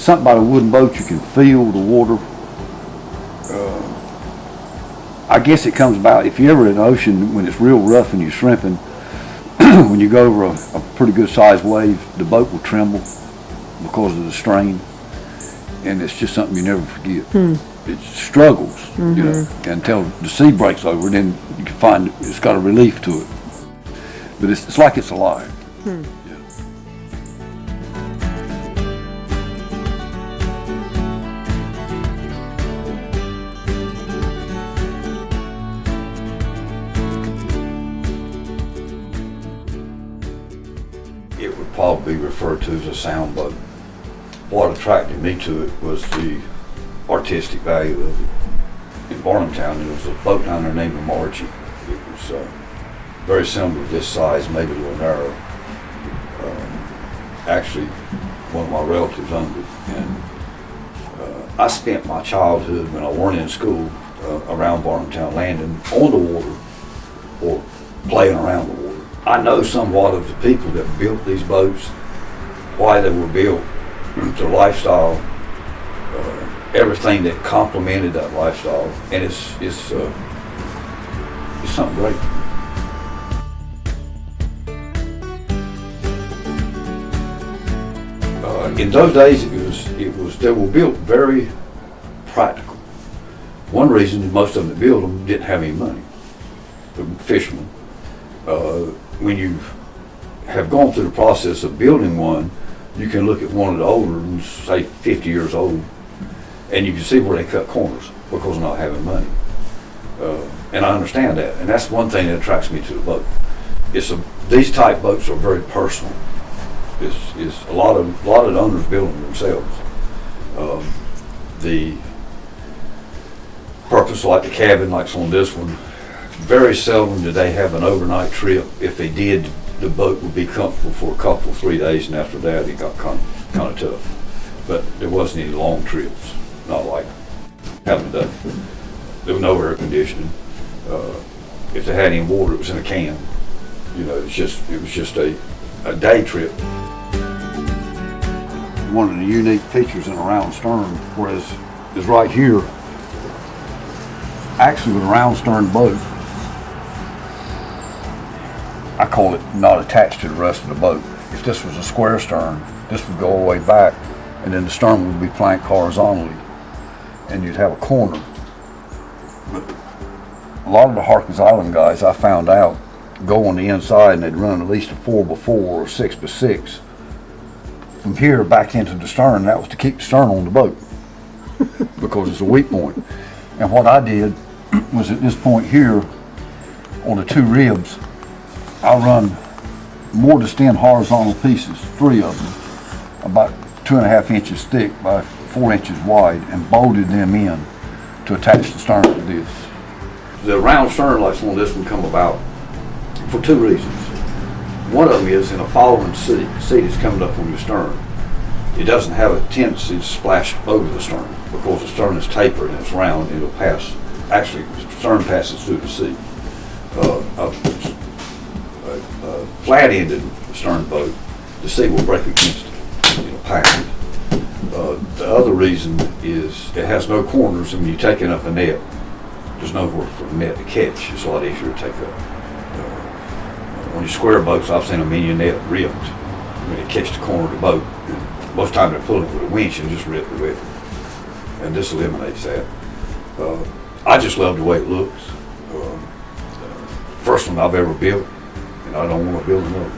something about a wooden boat, you can feel the water. I guess it comes about if you're ever in the ocean when it's real rough and you're shrimping. When you go over a pretty good sized wave, the boat will tremble because of the strain, and it's just something you never forget. It struggles, you know, until the sea breaks over, then you can find it's got a relief to it. But it's like it's alive. Yeah. It would probably be referred to as a sound boat. What attracted me to it was the artistic value of it. In Varnamtown, there was a boat down there named the Margie. It was very similar to this size, maybe a little narrow. Actually, one of my relatives owned it, and I spent my childhood when I weren't in school around Varnamtown landing on the water or playing around the water. I know somewhat of the people that built these boats, why they were built, their lifestyle, everything that complemented that lifestyle, and it's something great. In those days, they were built very practical. One reason most of them that built them didn't have any money. The fishermen. When you have gone through the process of building one, you can look at one of the older ones, say 50 years old, and you can see where they cut corners because of not having money. And I understand that, and that's one thing that attracts me to the boat. These type boats are very personal. It's a lot of the owners build them themselves. The purpose, like the cabin, like on this one, very seldom do they have an overnight trip. If they did, the boat would be comfortable for a couple, 3 days, and after that it got kind of tough. But there wasn't any long trips, not like having done. There was no air conditioning. If they had any water, it was in a can. You know, it was just a day trip. One of the unique features in a round stern, is right here. Actually, with a round stern boat, I call it not attached to the rest of the boat. If this was a square stern, this would go all the way back, and then the stern would be planked horizontally, and you'd have a corner. But a lot of the Harkins Island guys, I found out, go on the inside and they'd run at least a 4x4 or a 6x6 from here back into the stern. That was to keep the stern on the boat because it's a weak point. And what I did was at this point here on the two ribs, I run mortised in horizontal pieces, 3 of them, about 2.5 inches thick by 4 inches wide, and bolted them in to attach the stern to this. The round stern like on this one come about for 2 reasons. One of them is in a following seat is coming up on your stern. It doesn't have a tendency to splash over the stern because the stern is tapered and it's round. It'll pass. Actually, the stern passes through the seat. A flat-ended stern boat, the seat will break against it. It'll pack it. The other reason is it has no corners, and when you're taking up a net, there's nowhere for the net to catch. It's a lot easier to take up. On your square boats, I've seen a minion net ripped when it catch the corner of the boat. And most of the time they're pulling with a winch and just rip the rip. And this eliminates that. I just love the way it looks. First one I've ever built, and I don't want to build another.